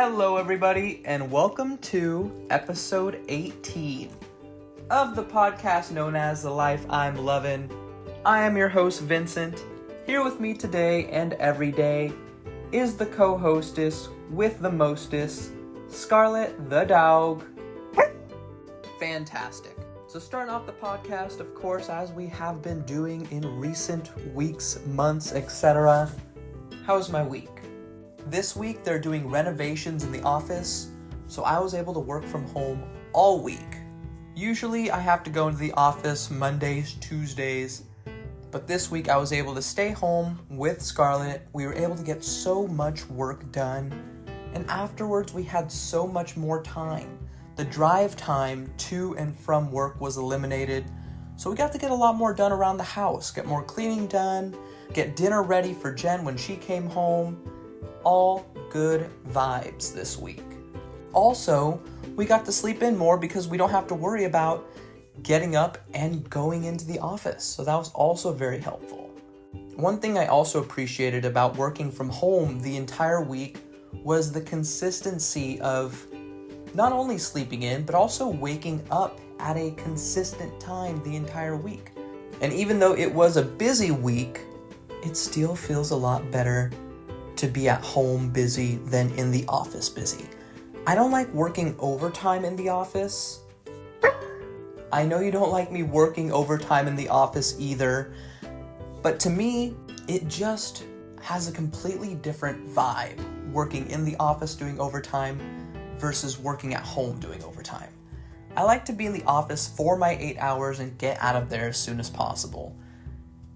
Hello everybody, and welcome to episode 18 of the podcast known as The Life I'm Lovin'. I am your host, Vincent. Here with me today and every day is the co-hostess with the mostest, Scarlett the dog. Fantastic. So starting off the podcast, of course, as we have been doing in recent weeks, months, etc. How's my week? This week they're doing renovations in the office, so I was able to work from home all week. Usually I have to go into the office Mondays, Tuesdays, but this week I was able to stay home with Scarlett. We were able to get so much work done, and afterwards we had so much more time. The drive time to and from work was eliminated, so we got to get a lot more done around the house, get more cleaning done, get dinner ready for Jen when she came home. All good vibes this week. Also, we got to sleep in more because we don't have to worry about getting up and going into the office. So that was also very helpful. One thing I also appreciated about working from home the entire week was the consistency of not only sleeping in, but also waking up at a consistent time the entire week. And even though it was a busy week, it still feels a lot better to be at home busy than in the office busy. I don't like working overtime in the office. I know you don't like me working overtime in the office either, but to me, it just has a completely different vibe working in the office doing overtime versus working at home doing overtime. I like to be in the office for my 8 hours and get out of there as soon as possible.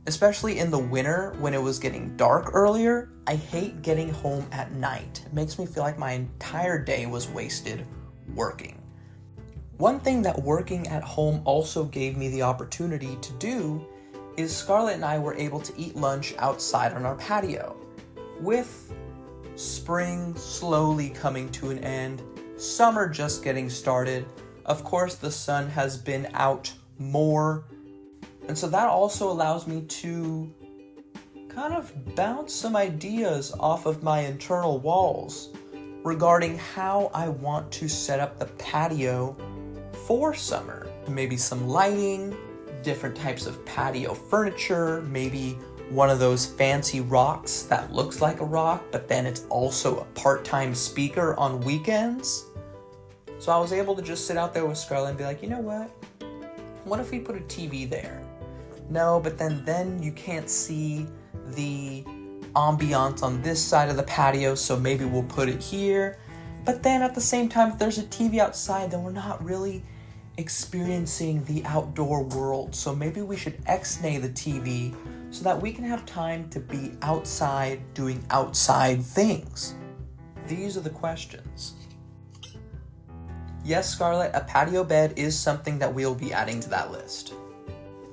Especially in the winter when it was getting dark earlier, I hate getting home at night. It makes me feel like my entire day was wasted working. One thing that working at home also gave me the opportunity to do is Scarlett and I were able to eat lunch outside on our patio. With spring slowly coming to an end, summer just getting started, of course the sun has been out more. And so that also allows me to kind of bounce some ideas off of my internal walls regarding how I want to set up the patio for summer. Maybe some lighting, different types of patio furniture, maybe one of those fancy rocks that looks like a rock, but then it's also a part-time speaker on weekends. So I was able to just sit out there with Scarlett and be like, you know what if we put a TV there? No, but then you can't see the ambiance on this side of the patio, so maybe we'll put it here. But then at the same time, if there's a TV outside, then we're not really experiencing the outdoor world. So maybe we should ex-nay the TV so that we can have time to be outside doing outside things. These are the questions. Yes, Scarlett, a patio bed is something that we'll be adding to that list.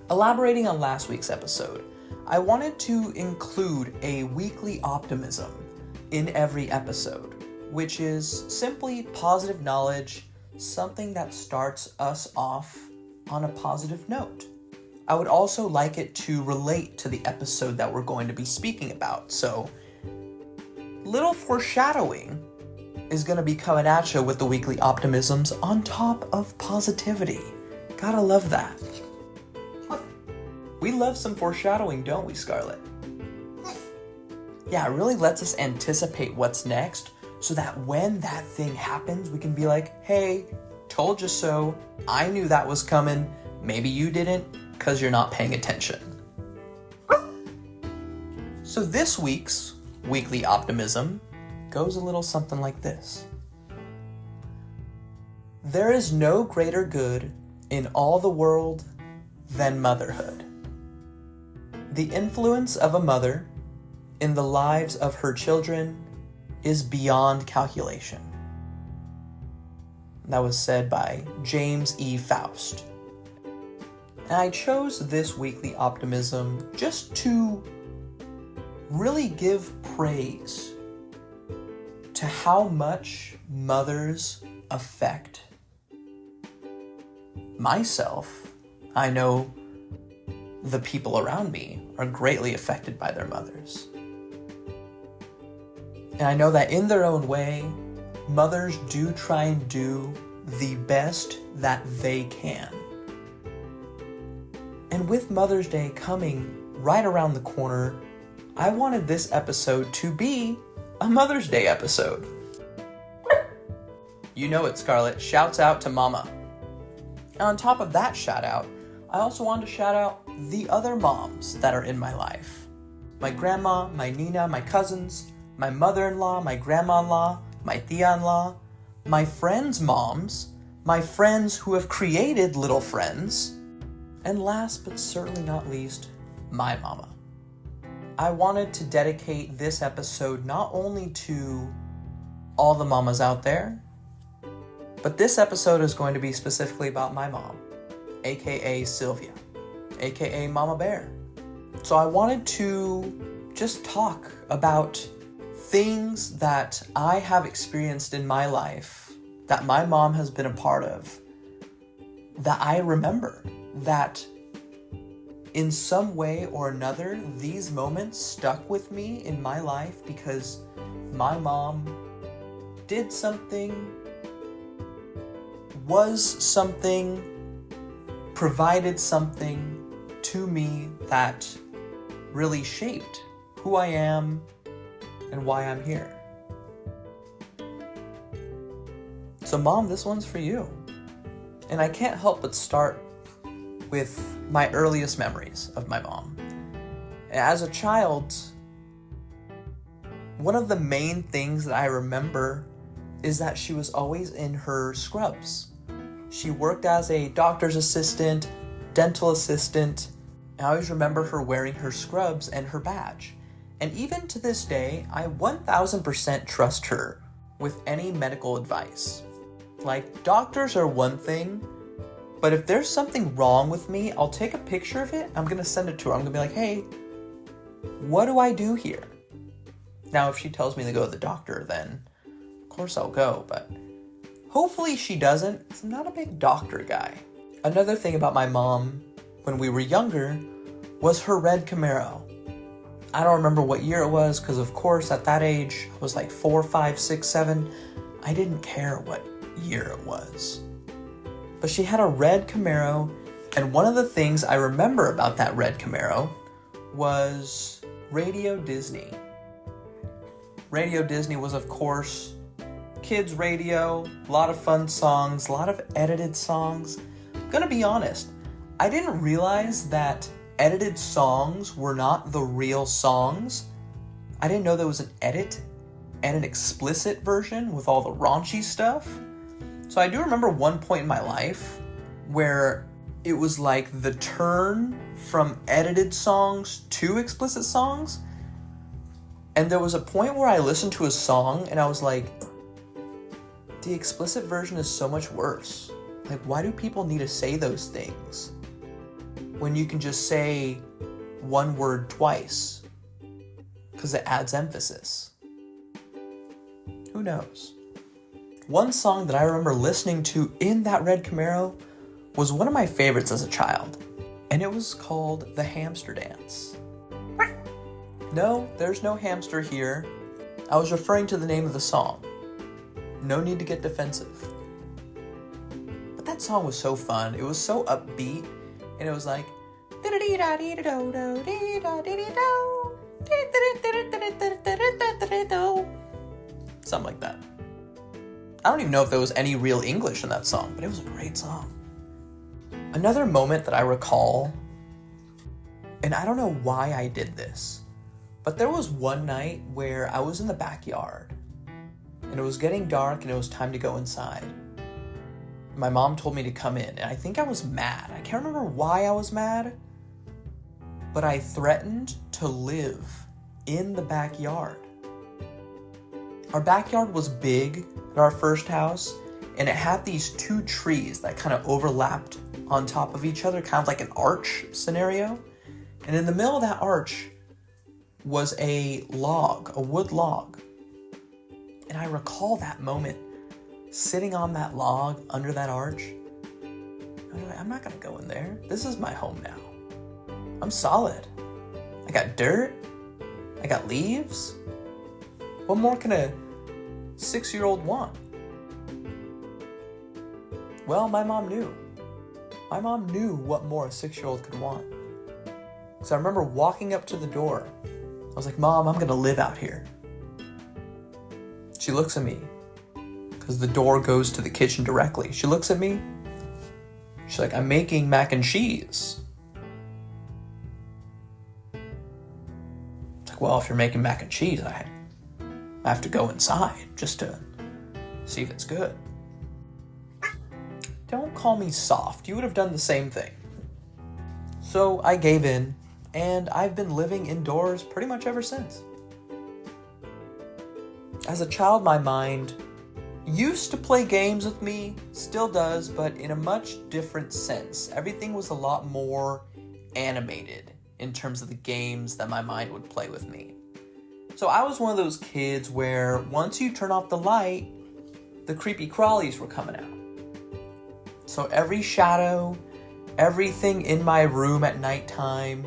Elaborating on last week's episode, I wanted to include a weekly optimism in every episode, which is simply positive knowledge, something that starts us off on a positive note. I would also like it to relate to the episode that we're going to be speaking about, so little foreshadowing is going to be coming at you with the weekly optimisms on top of positivity. Gotta love that. We love some foreshadowing, don't we, Scarlett? Yeah, it really lets us anticipate what's next so that when that thing happens, we can be like, hey, told you so. I knew that was coming. Maybe you didn't because you're not paying attention. So this week's weekly optimism goes a little something like this. There is no greater good in all the world than motherhood. The influence of a mother in the lives of her children is beyond calculation. That was said by James E. Faust. And I chose this weekly optimism just to really give praise to how much mothers affect myself. I know the people around me are greatly affected by their mothers. And I know that in their own way, mothers do try and do the best that they can. And with Mother's Day coming right around the corner, I wanted this episode to be a Mother's Day episode. You know it, Scarlett. Shouts out to Mama. And on top of that shout out, I also wanted to shout out the other moms that are in my life. My grandma, my Nina, my cousins, my mother-in-law, my grandma-in-law, my tia-in-law, my friends' moms, my friends who have created little friends, and last but certainly not least, my mama. I wanted to dedicate this episode not only to all the mamas out there, but this episode is going to be specifically about my mom, aka Sylvia, aka Mama Bear. So I wanted to just talk about things that I have experienced in my life, that my mom has been a part of, that I remember, that in some way or another, these moments stuck with me in my life because my mom did something, was something, provided something to me that really shaped who I am and why I'm here. So Mom, this one's for you. And I can't help but start with my earliest memories of my mom. As a child, one of the main things that I remember is that she was always in her scrubs. She worked as a doctor's assistant, dental assistant. I always remember her wearing her scrubs and her badge. And even to this day, I 1000% trust her with any medical advice. Like, doctors are one thing, but if there's something wrong with me, I'll take a picture of it. I'm gonna send it to her. I'm gonna be like, hey, what do I do here? Now, if she tells me to go to the doctor, then of course I'll go, but hopefully she doesn't, 'cause I'm not a big doctor guy. Another thing about my mom when we were younger was her red Camaro. I don't remember what year it was, because of course at that age, I was like 4, 5, 6, 7. I didn't care what year it was. But she had a red Camaro, and one of the things I remember about that red Camaro was Radio Disney. Radio Disney was, of course, kids radio, a lot of fun songs, a lot of edited songs. I'm gonna be honest, I didn't realize that edited songs were not the real songs. I didn't know there was an edit and an explicit version with all the raunchy stuff. So I do remember one point in my life where it was like the turn from edited songs to explicit songs. And there was a point where I listened to a song and I was like, the explicit version is so much worse. Like, why do people need to say those things when you can just say one word twice? Because it adds emphasis. Who knows? One song that I remember listening to in that red Camaro was one of my favorites as a child, and it was called The Hamster Dance. No, there's no hamster here. I was referring to the name of the song. No need to get defensive. But that song was so fun. It was so upbeat, and it was like something like that. I don't even know if there was any real English in that song, but it was a great song. Another moment that I recall, and I don't know why I did this, but there was one night where I was in the backyard, and it was getting dark, and it was time to go inside. My mom told me to come in, and I think I was mad. I can't remember why I was mad, but I threatened to live in the backyard. Our backyard was big at our first house, and it had these two trees that kind of overlapped on top of each other, kind of like an arch scenario. And in the middle of that arch was a log, a wood log. And I recall that moment, sitting on that log under that arch. I was like, I'm not gonna go in there. This is my home now. I'm solid. I got dirt. I got leaves. What more can a 6-year-old want? Well, my mom knew. My mom knew what more a 6-year-old could want. So I remember walking up to the door. I was like, Mom, I'm gonna live out here. She looks at me, because the door goes to the kitchen directly. She looks at me. She's like, I'm making mac and cheese. It's like, well, if you're making mac and cheese, I have to go inside just to see if it's good. Don't call me soft. You would have done the same thing. So I gave in, and I've been living indoors pretty much ever since. As a child, my mind used to play games with me, still does, but in a much different sense. Everything was a lot more animated in terms of the games that my mind would play with me. So I was one of those kids where once you turn off the light, the creepy crawlies were coming out. So every shadow, everything in my room at nighttime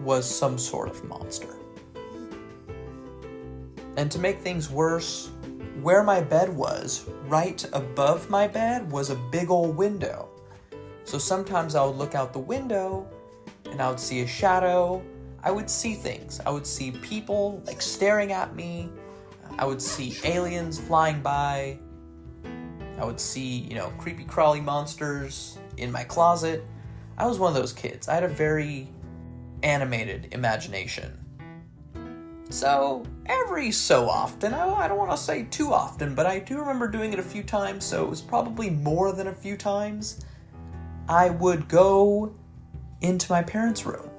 was some sort of monster. And to make things worse, where my bed was, right above my bed, was a big old window. So sometimes I would look out the window and I would see a shadow. I would see things. I would see people like staring at me. I would see aliens flying by. I would see, creepy crawly monsters in my closet. I was one of those kids. I had a very animated imagination. So every so often, I don't want to say too often, but I do remember doing it a few times, so it was probably more than a few times, I would go into my parents' room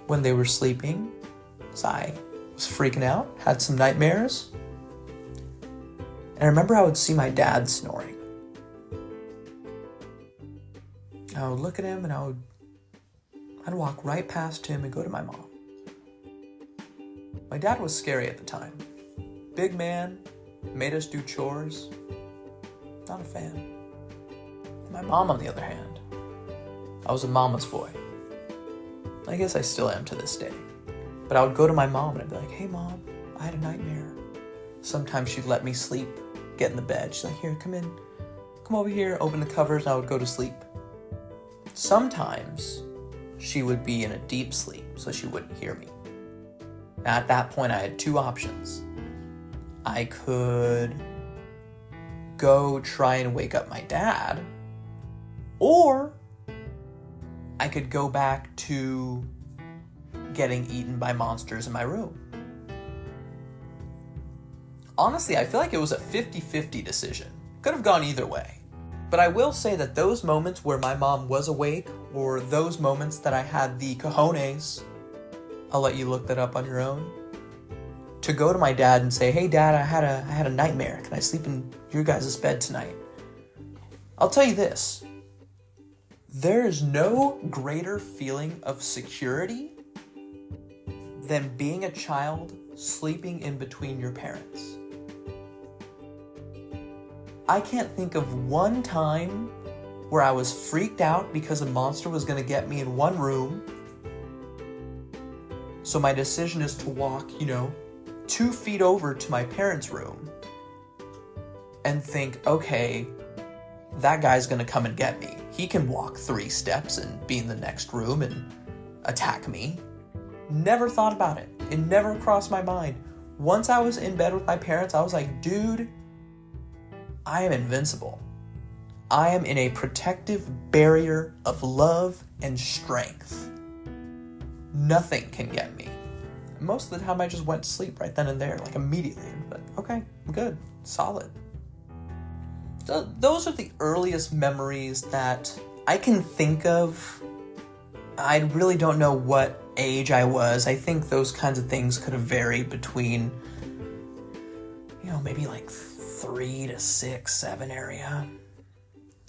when they were sleeping, because I was freaking out, had some nightmares. And I remember I would see my dad snoring. I would look at him and I'd walk right past him and go to my mom. My dad was scary at the time. Big man, made us do chores. Not a fan. My mom, on the other hand, I was a mama's boy. I guess I still am to this day. But I would go to my mom and I'd be like, hey Mom, I had a nightmare. Sometimes she'd let me sleep, get in the bed. She's like, here, come in. Come over here, open the covers, and I would go to sleep. Sometimes she would be in a deep sleep, so she wouldn't hear me. Now, at that point, I had two options. I could go try and wake up my dad, or I could go back to getting eaten by monsters in my room. Honestly, I feel like it was a 50-50 decision. Could have gone either way. But I will say that those moments where my mom was awake, or those moments that I had the cojones, I'll let you look that up on your own, to go to my dad and say, hey Dad, I had a nightmare. Can I sleep in your guys' bed tonight? I'll tell you this. There is no greater feeling of security than being a child sleeping in between your parents. I can't think of one time where I was freaked out because a monster was going to get me in one room. So my decision is to walk, 2 feet over to my parents' room and think, okay, that guy's going to come and get me. He can walk 3 steps and be in the next room and attack me. Never thought about it. It never crossed my mind. Once I was in bed with my parents, I was like, dude, I am invincible. I am in a protective barrier of love and strength. Nothing can get me. Most of the time I just went to sleep right then and there, like immediately. But okay, I'm good, solid. So those are the earliest memories that I can think of. I really don't know what age I was. I think those kinds of things could have varied between, maybe like 3 to 6, 7 area.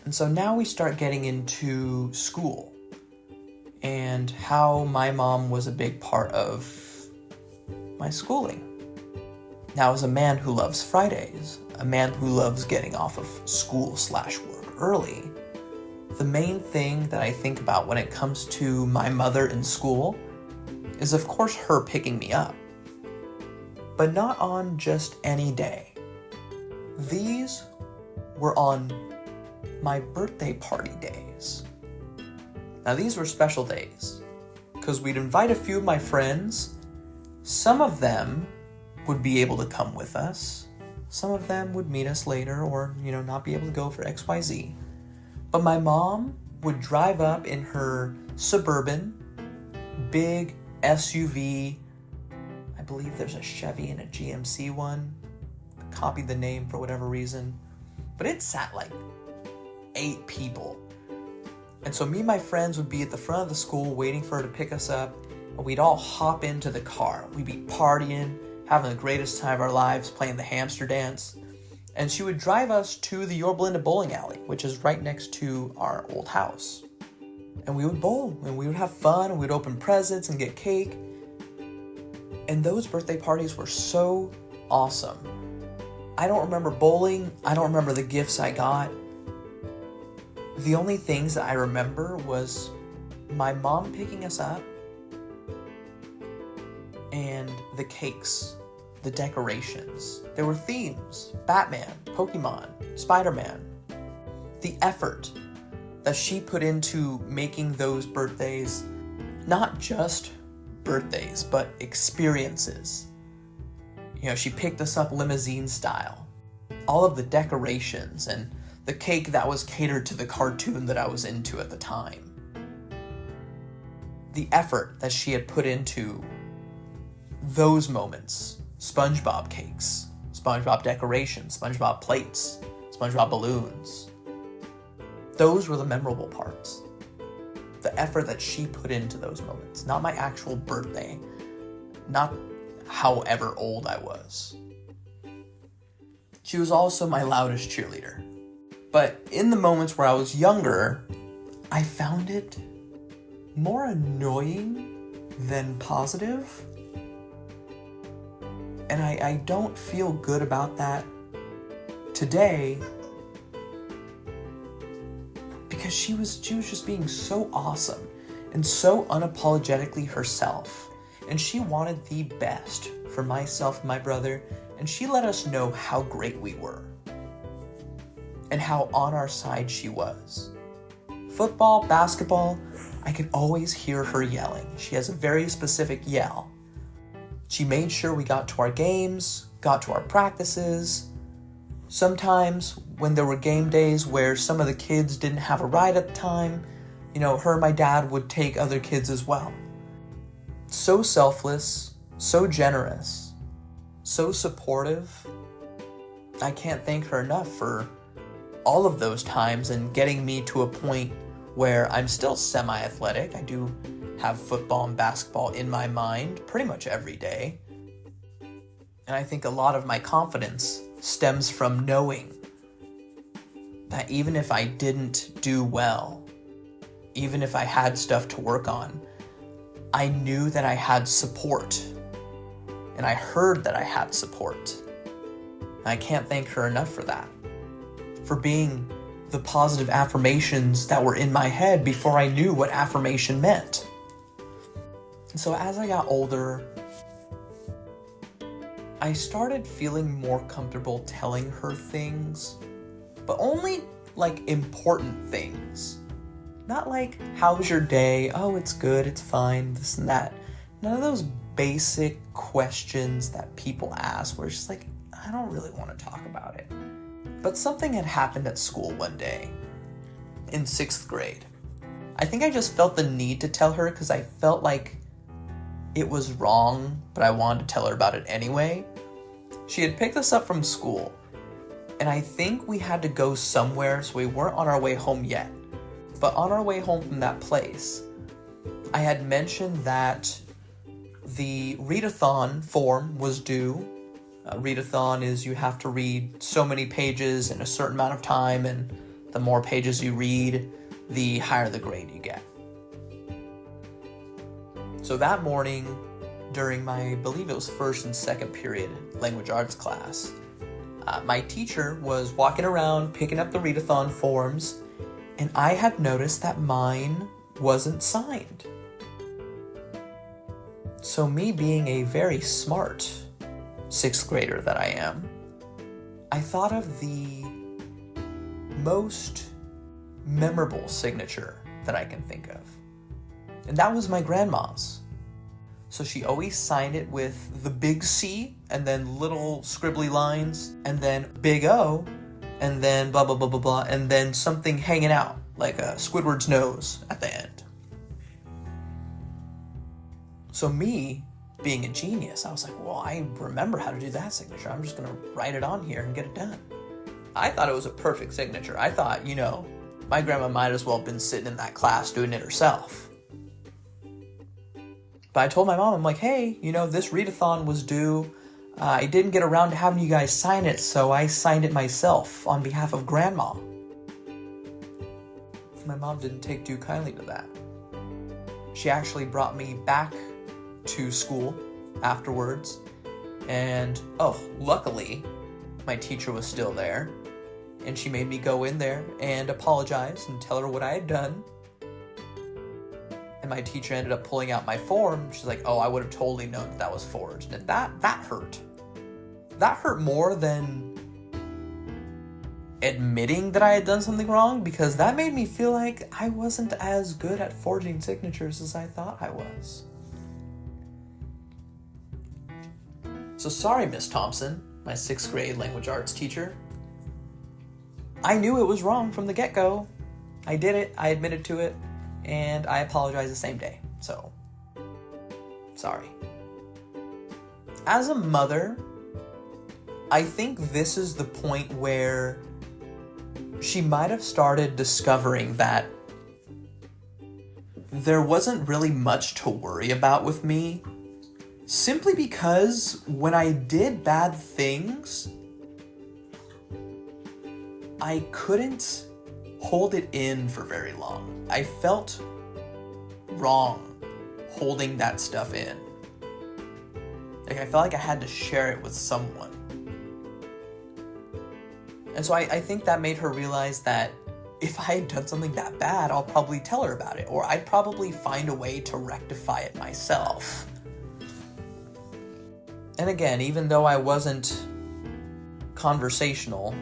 And so now we start getting into school and how my mom was a big part of my schooling. Now, as a man who loves Fridays, a man who loves getting off of school/work early, the main thing that I think about when it comes to my mother in school is, of course, her picking me up. But not on just any day. these were on my birthday party days. Now these were special days because we'd invite a few of my friends. Some of them would be able to come with us. Some of them would meet us later or, not be able to go for XYZ. But my mom would drive up in her Suburban, big SUV. I believe there's a Chevy and a GMC one. I copied the name for whatever reason. But it sat like 8 people. And so me and my friends would be at the front of the school waiting for her to pick us up. And we'd all hop into the car. We'd be partying, having the greatest time of our lives, playing the hamster dance. And she would drive us to the Yorba Linda bowling alley, which is right next to our old house. And we would bowl, and we would have fun, and we'd open presents and get cake. And those birthday parties were so awesome. I don't remember bowling. I don't remember the gifts I got. The only things that I remember was my mom picking us up and the cakes, the decorations. There were themes: Batman, Pokemon, Spider-Man. The effort that she put into making those birthdays not just birthdays, but experiences. She picked us up limousine style. All of the decorations and the cake that was catered to the cartoon that I was into at the time. The effort that she had put into those moments. SpongeBob cakes, SpongeBob decorations, SpongeBob plates, SpongeBob balloons. Those were the memorable parts. The effort that she put into those moments. Not my actual birthday. Not however old I was. She was also my loudest cheerleader. But in the moments where I was younger, I found it more annoying than positive. And I don't feel good about that today because she was just being so awesome and so unapologetically herself. And she wanted the best for myself and my brother, and she let us know how great we were and how on our side she was. Football, basketball, I could always hear her yelling. She has a very specific yell. She made sure we got to our games, got to our practices. Sometimes when there were game days where some of the kids didn't have a ride at the time, her and my dad would take other kids as well. So selfless, so generous, so supportive. I can't thank her enough for all of those times and getting me to a point where I'm still semi-athletic. I do have football and basketball in my mind pretty much every day. And I think a lot of my confidence stems from knowing that even if I didn't do well, even if I had stuff to work on, I knew that I had support. And I heard that I had support. And I can't thank her enough for that. For being the positive affirmations that were in my head before I knew what affirmation meant. And so as I got older, I started feeling more comfortable telling her things, but only important things. Not how's your day? Oh, it's good, it's fine, this and that. None of those basic questions that people ask where it's just I don't really want to talk about it. But something had happened at school one day in 6th grade. I think I just felt the need to tell her because I felt like it was wrong, but I wanted to tell her about it anyway. She had picked us up from school, and I think we had to go somewhere, so we weren't on our way home yet. But on our way home from that place, I had mentioned that the readathon form was due. Readathon is you have to read so many pages in a certain amount of time, and the more pages you read, the higher the grade you get. So that morning, during my, I believe it was first and second period language arts class, my teacher was walking around picking up the readathon forms, and I had noticed that mine wasn't signed. So me being a very smart 6th grader that I am, I thought of the most memorable signature that I can think of. And that was my grandma's. So she always signed it with the big C and then little scribbly lines and then big O and then blah, blah, blah, blah, blah, and then something hanging out like a Squidward's nose at the end. So me, being a genius, I was like, well, I remember how to do that signature. I'm just going to write it on here and get it done. I thought it was a perfect signature. I thought, my grandma might as well have been sitting in that class doing it herself. But I told my mom, I'm like, hey, this readathon was due. I didn't get around to having you guys sign it, so I signed it myself on behalf of Grandma. My mom didn't take too kindly to that. She actually brought me back to school afterwards, and luckily, my teacher was still there, and she made me go in there and apologize and tell her what I had done. And my teacher ended up pulling out my form. She's like, I would have totally known that was forged. And that hurt. That hurt more than admitting that I had done something wrong, because that made me feel like I wasn't as good at forging signatures as I thought I was. So sorry, Miss Thompson, my 6th grade language arts teacher. I knew it was wrong from the get-go. I did it, I admitted to it, and I apologized the same day. So, sorry. As a mother, I think this is the point where she might have started discovering that there wasn't really much to worry about with me, simply because when I did bad things, I couldn't hold it in for very long. I felt wrong holding that stuff in. Like, I felt like I had to share it with someone. And so I think that made her realize that if I had done something that bad, I'll probably tell her about it, or I'd probably find a way to rectify it myself. And again, even though I wasn't conversational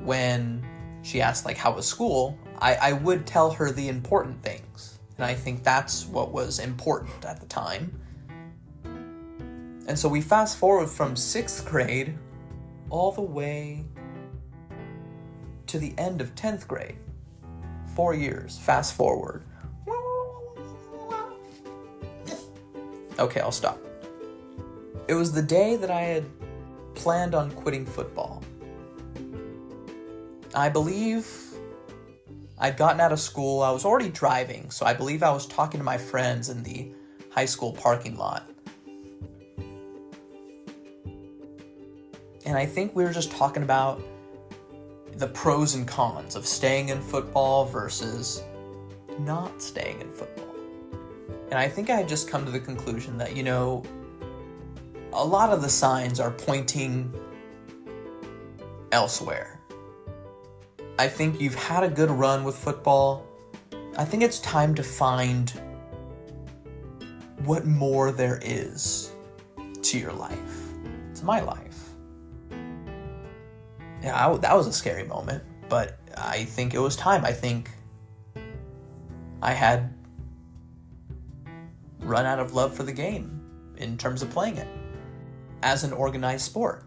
when she asked, how was school, I would tell her the important things. And I think that's what was important at the time. And so we fast forward from 6th grade all the way to the end of 10th grade. 4 years, fast forward. Okay, I'll stop. It was the day that I had planned on quitting football. I believe I'd gotten out of school. I was already driving, so I believe I was talking to my friends in the high school parking lot. And I think we were just talking about the pros and cons of staying in football versus not staying in football. And I think I had just come to the conclusion that, a lot of the signs are pointing elsewhere. I think you've had a good run with football. I think it's time to find what more there is to your life, to my life. Yeah, that was a scary moment, but I think it was time. I think I had run out of love for the game in terms of playing it as an organized sport.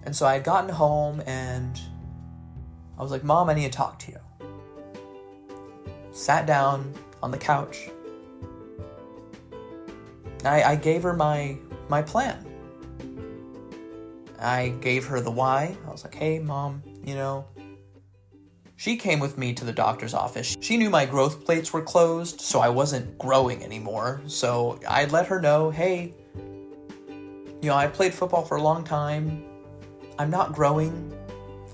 And so I had gotten home and I was like, Mom, I need to talk to you. Sat down on the couch. I gave her my plan. I gave her the why. I was like, hey, Mom, She came with me to the doctor's office. She knew my growth plates were closed, so I wasn't growing anymore. So I let her know, hey, I played football for a long time. I'm not growing.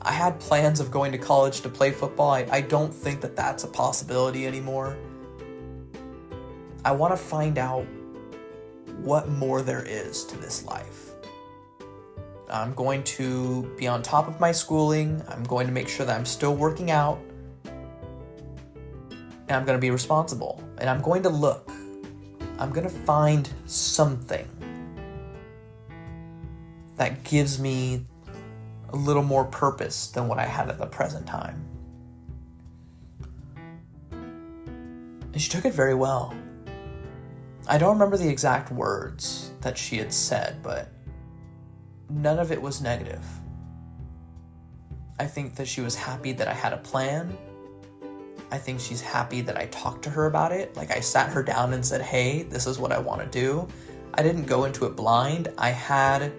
I had plans of going to college to play football. I don't think that that's a possibility anymore. I want to find out what more there is to this life. I'm going to be on top of my schooling. I'm going to make sure that I'm still working out. And I'm going to be responsible. And I'm going to look. I'm going to find something that gives me a little more purpose than what I had at the present time. And she took it very well. I don't remember the exact words that she had said, but none of it was negative. I think that she was happy that I had a plan. I think she's happy that I talked to her about it. Like, I sat her down and said, hey, this is what I want to do. I didn't go into it blind. I had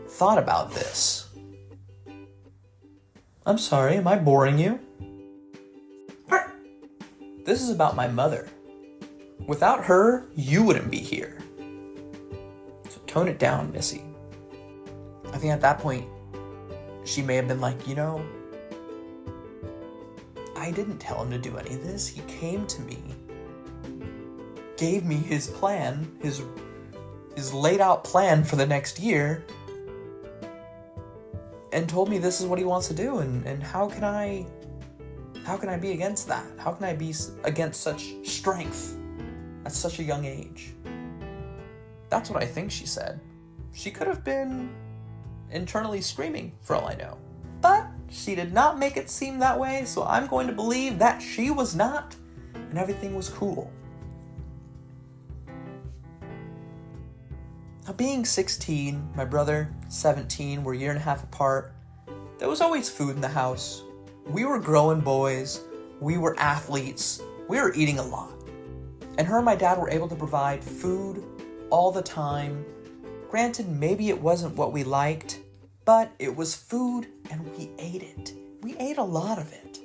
thought about this. I'm sorry, am I boring you? This is about my mother. Without her, you wouldn't be here. So tone it down, Missy. I think at that point, she may have been like, I didn't tell him to do any of this. He came to me, gave me his plan, his laid out plan for the next year, and told me this is what he wants to do. And how can I be against that? How can I be against such strength at such a young age? That's what I think she said. She could have been internally screaming, for all I know. But she did not make it seem that way, so I'm going to believe that she was not, and everything was cool. Now, being 16, my brother, 17, we're a year and a half apart, there was always food in the house. We were growing boys, we were athletes, we were eating a lot. And her and my dad were able to provide food all the time. Granted, maybe it wasn't what we liked, but it was food and we ate it. We ate a lot of it.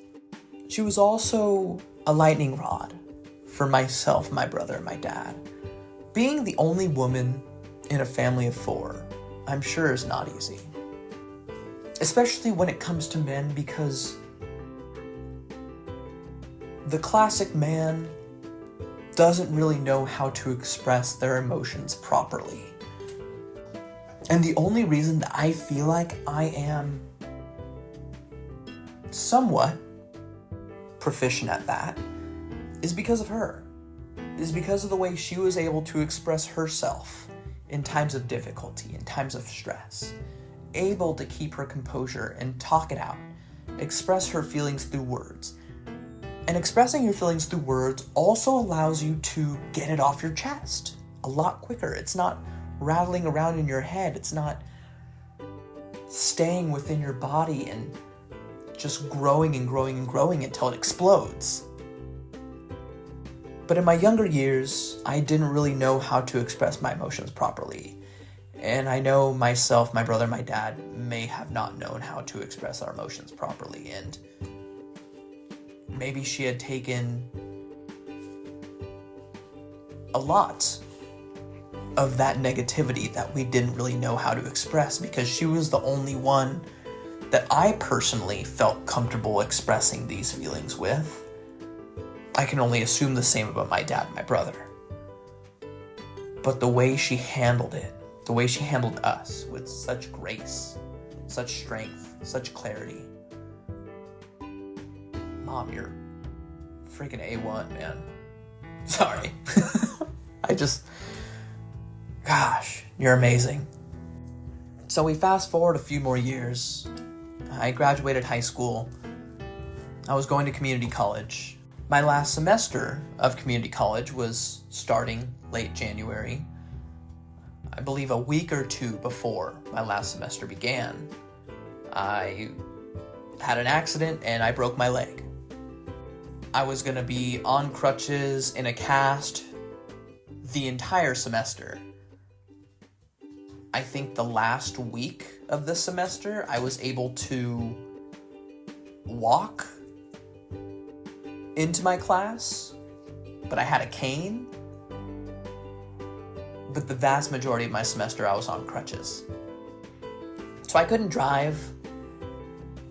She was also a lightning rod for myself, my brother, and my dad. Being the only woman in a family of 4, I'm sure is not easy. Especially when it comes to men, because the classic man doesn't really know how to express their emotions properly. And the only reason that I feel like I am somewhat proficient at that is because of her. Is because of the way she was able to express herself in times of difficulty, in times of stress. Able to keep her composure and talk it out. Express her feelings through words. And expressing your feelings through words also allows you to get it off your chest a lot quicker. It's not rattling around in your head. It's not staying within your body and just growing and growing and growing until it explodes. But in my younger years, I didn't really know how to express my emotions properly. And I know myself, my brother, my dad may have not known how to express our emotions properly. And maybe she had taken a lot of that negativity that we didn't really know how to express, because she was the only one that I personally felt comfortable expressing these feelings with. I can only assume the same about my dad and my brother. But the way she handled it, the way she handled us with such grace, such strength, such clarity. Mom, you're freaking A1, man. Sorry. Gosh, you're amazing. So we fast forward a few more years. I graduated high school. I was going to community college. My last semester of community college was starting late January. I believe a week or two before my last semester began, I had an accident and I broke my leg. I was going to be on crutches in a cast the entire semester. I think the last week of the semester, I was able to walk into my class, but I had a cane. But the vast majority of my semester, I was on crutches. So I couldn't drive.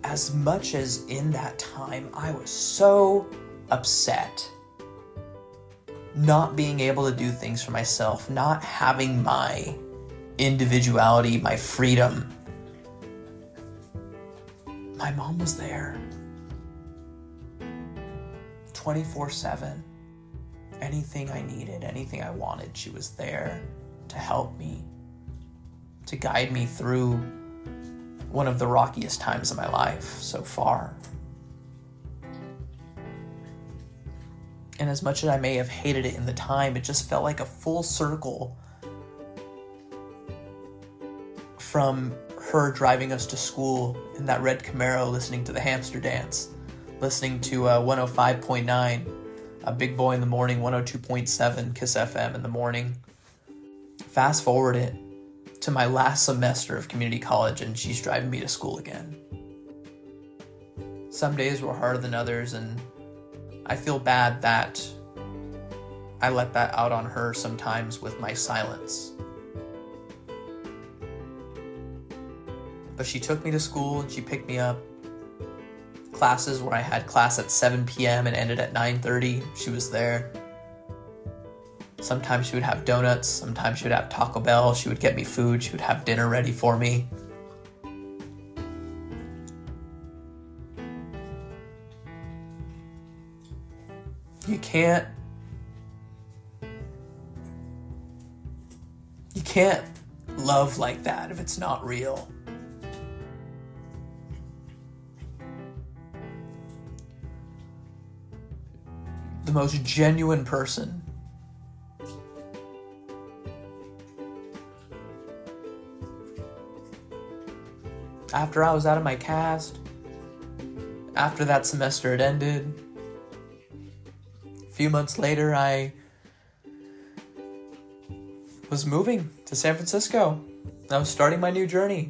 As much as in that time, I was so upset not being able to do things for myself, not having my individuality, my freedom. My mom was there 24/7. Anything I needed, anything I wanted, she was there to help me, to guide me through one of the rockiest times of my life so far. And as much as I may have hated it in the time, it just felt like a full circle from her driving us to school in that red Camaro, listening to the Hamster Dance, listening to 105.9, a Big Boy in the morning, 102.7 Kiss FM in the morning. Fast forward it to my last semester of community college, and she's driving me to school again. Some days were harder than others, and I feel bad that I let that out on her sometimes with my silence. But she took me to school and she picked me up. Classes where I had class at 7 p.m. and ended at 9:30, she was there. Sometimes she would have donuts, sometimes she would have Taco Bell, she would get me food, she would have dinner ready for me. You can't love like that if it's not real. The most genuine person after I was out of my cast, after that semester had ended, a few months later, I was moving to San Francisco. I was starting my new journey.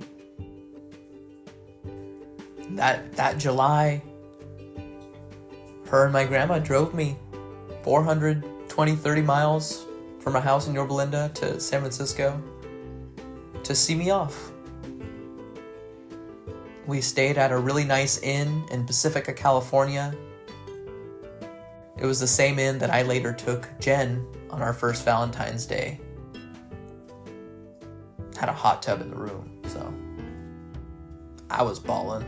That July, her and my grandma drove me 30 miles from my house in Yorba Linda to San Francisco to see me off. We stayed at a really nice inn in Pacifica, California. It was the same inn that I later took Jen on our first Valentine's Day. Had a hot tub in the room, so I was ballin'.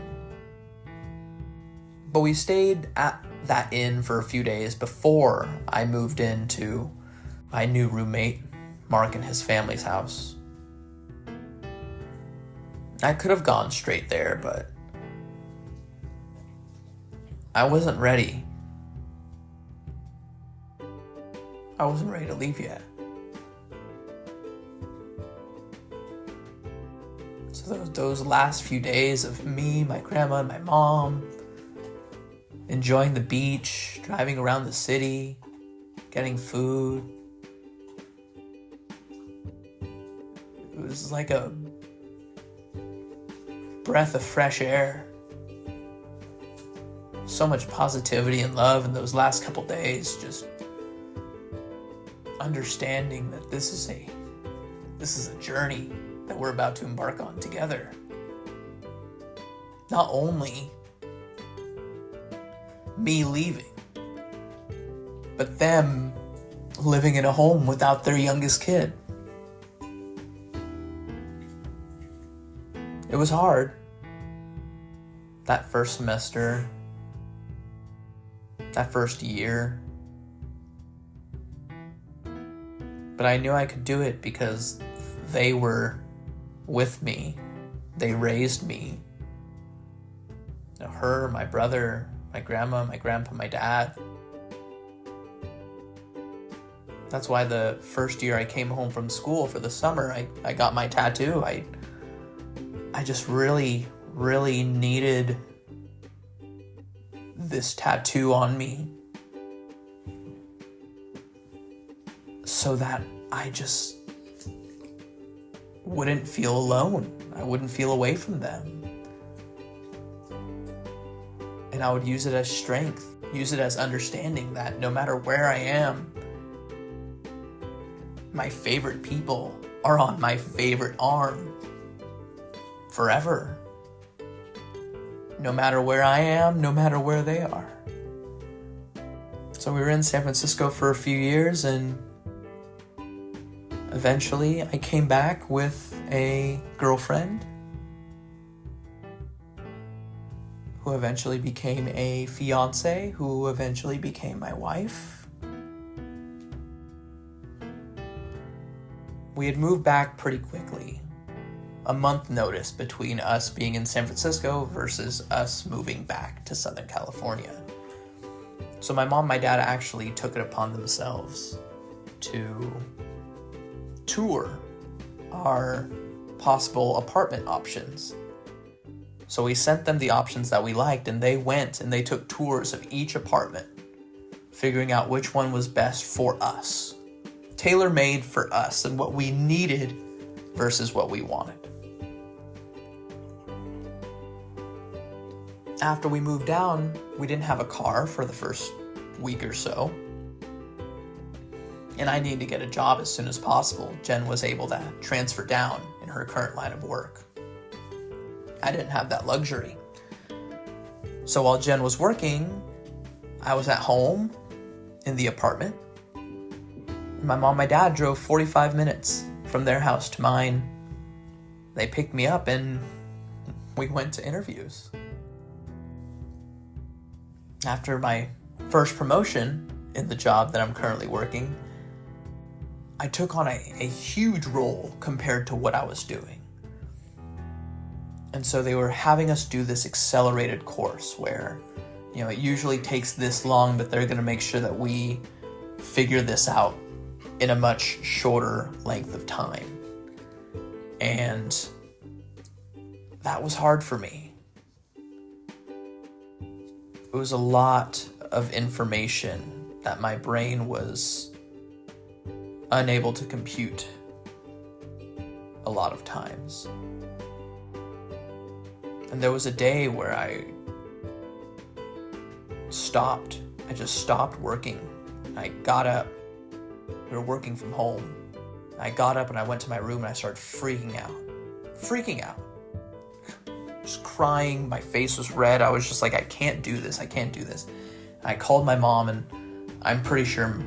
But we stayed at that inn for a few days before I moved into my new roommate, Mark, and his family's house. I could have gone straight there, but I wasn't ready. I wasn't ready to leave yet. So those last few days of me, my grandma, and my mom enjoying the beach, driving around the city, getting food. It was like a breath of fresh air. So much positivity and love in those last couple days, just understanding that this is a journey that we're about to embark on together. Not only me leaving, but them living in a home without their youngest kid. It was hard. That first semester, that first year. But I knew I could do it because they were with me. They raised me. Her, my brother, my grandma, my grandpa, my dad. That's why the first year I came home from school for the summer, I got my tattoo. I just really needed this tattoo on me so that I just wouldn't feel alone. I wouldn't feel away from them. And I would use it as strength, use it as understanding that no matter where I am, my favorite people are on my favorite arm forever. No matter where I am, no matter where they are. So we were in San Francisco for a few years, and eventually I came back with a girlfriend who eventually became a fiance, who eventually became my wife. We had moved back pretty quickly. a month notice between us being in San Francisco versus us moving back to Southern California. So my mom and my dad actually took it upon themselves to tour our possible apartment options. So we sent them the options that we liked, and they went and they took tours of each apartment, figuring out which one was best for us, tailor-made for us and what we needed versus what we wanted. After we moved down, we didn't have a car for the first week or so, and I needed to get a job as soon as possible. Jen was able to transfer down in her current line of work. I didn't have that luxury. So while Jen was working, I was at home in the apartment. My mom and my dad drove 45 minutes from their house to mine. They picked me up and we went to interviews. After my first promotion in the job that I'm currently working, I took on a huge role compared to what I was doing. And so they were having us do this accelerated course where, it usually takes this long, but they're going to make sure that we figure this out in a much shorter length of time. And that was hard for me. It was a lot of information that my brain was unable to compute a lot of times. And there was a day where I just stopped working. I got up. We were working from home. I got up and I went to my room and I started freaking out. Just crying. My face was red. I was just like, I can't do this. And I called my mom, and I'm pretty sure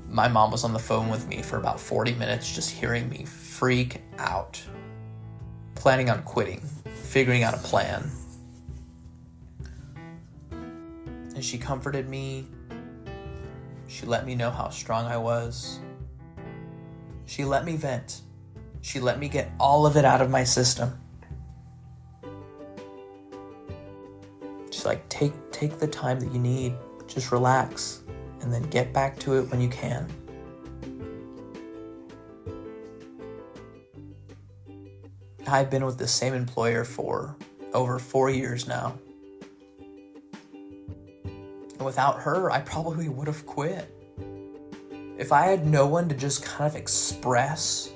my mom was on the phone with me for about 40 minutes just hearing me freak out, planning on quitting, figuring out a plan. And she comforted me. She let me know how strong I was. She let me vent. She let me get all of it out of my system. She's like, take the time that you need. Just relax and then get back to it when you can. I've been with the same employer for over 4 years now. And without her, I probably would have quit. If I had no one to just kind of express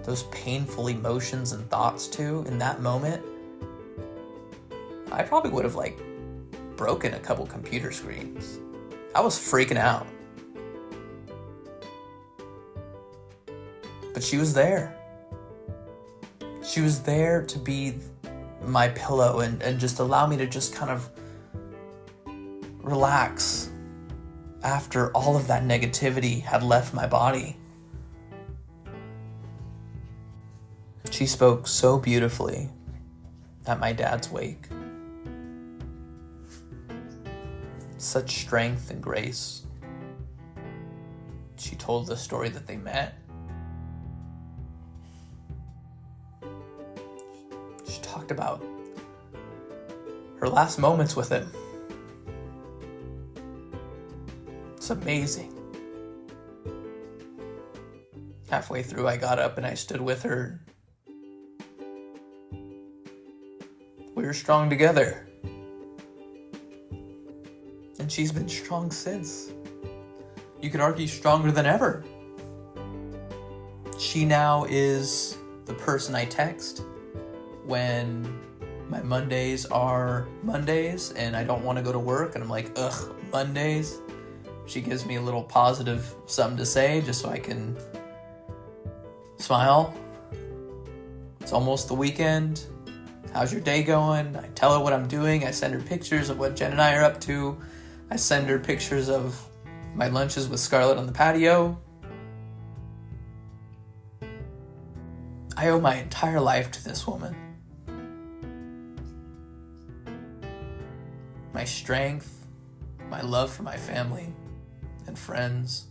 those painful emotions and thoughts to in that moment, I probably would have broken a couple computer screens. I was freaking out. But she was there. She was there to be my pillow and just allow me to just kind of relax after all of that negativity had left my body. She spoke so beautifully at my dad's wake. Such strength and grace. She told the story that they met. She talked about her last moments with him. It's amazing. Halfway through, I got up and I stood with her. We were strong together. And she's been strong since. You could argue stronger than ever. She now is the person I text when my Mondays are Mondays and I don't want to go to work and I'm like, ugh, Mondays. She gives me a little positive something to say just so I can smile. It's almost the weekend. How's your day going? I tell her what I'm doing. I send her pictures of what Jen and I are up to. I send her pictures of my lunches with Scarlett on the patio. I owe my entire life to this woman. My strength, my love for my family and friends,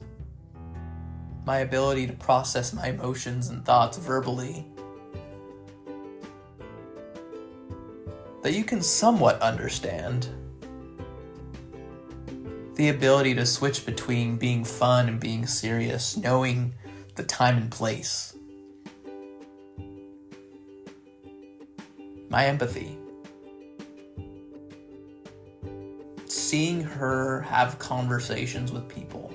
my ability to process my emotions and thoughts verbally, that you can somewhat understand. The ability to switch between being fun and being serious, knowing the time and place. My empathy. Seeing her have conversations with people.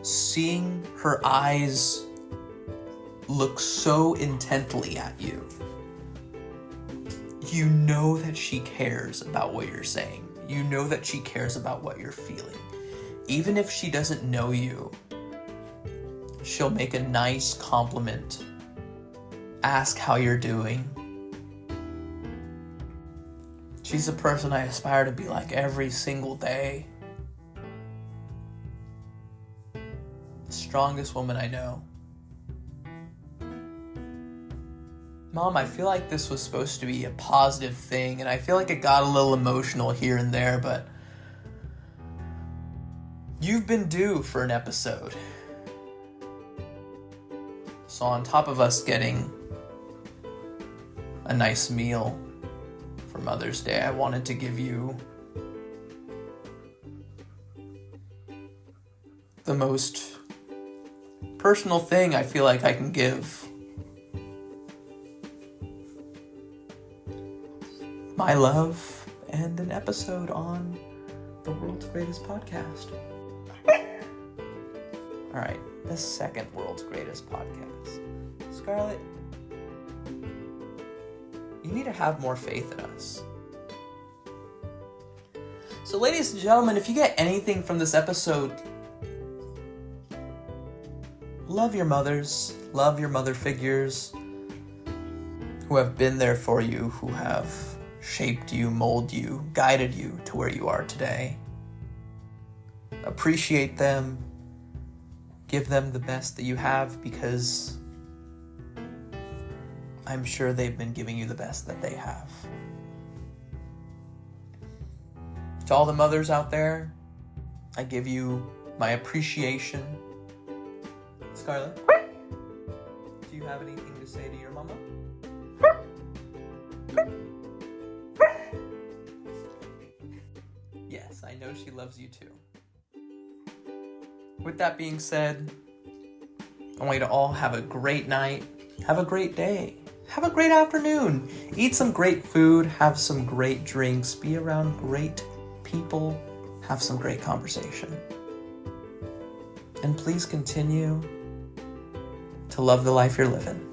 Seeing her eyes look so intently at you. You know that she cares about what you're saying. You know that she cares about what you're feeling. Even if she doesn't know you, she'll make a nice compliment. Ask how you're doing. She's the person I aspire to be like every single day. The strongest woman I know. Mom, I feel like this was supposed to be a positive thing, and I feel like it got a little emotional here and there, but you've been due for an episode. So on top of us getting a nice meal for Mother's Day, I wanted to give you the most personal thing I feel like I can give. My love and an episode on the world's greatest podcast. Alright, the second world's greatest podcast. Scarlett, you need to have more faith in us. So ladies and gentlemen, if you get anything from this episode, love your mothers, love your mother figures who have been there for you, who have shaped you, molded you, guided you to where you are today. Appreciate them. Give them the best that you have, because I'm sure they've been giving you the best that they have. To all the mothers out there, I give you my appreciation. Scarlett, do you have anything to say to your mama? Yes, I know she loves you too. With that being said, I want you to all have a great night, have a great day, have a great afternoon, eat some great food, have some great drinks, be around great people, have some great conversation. And please continue to love the life you're living.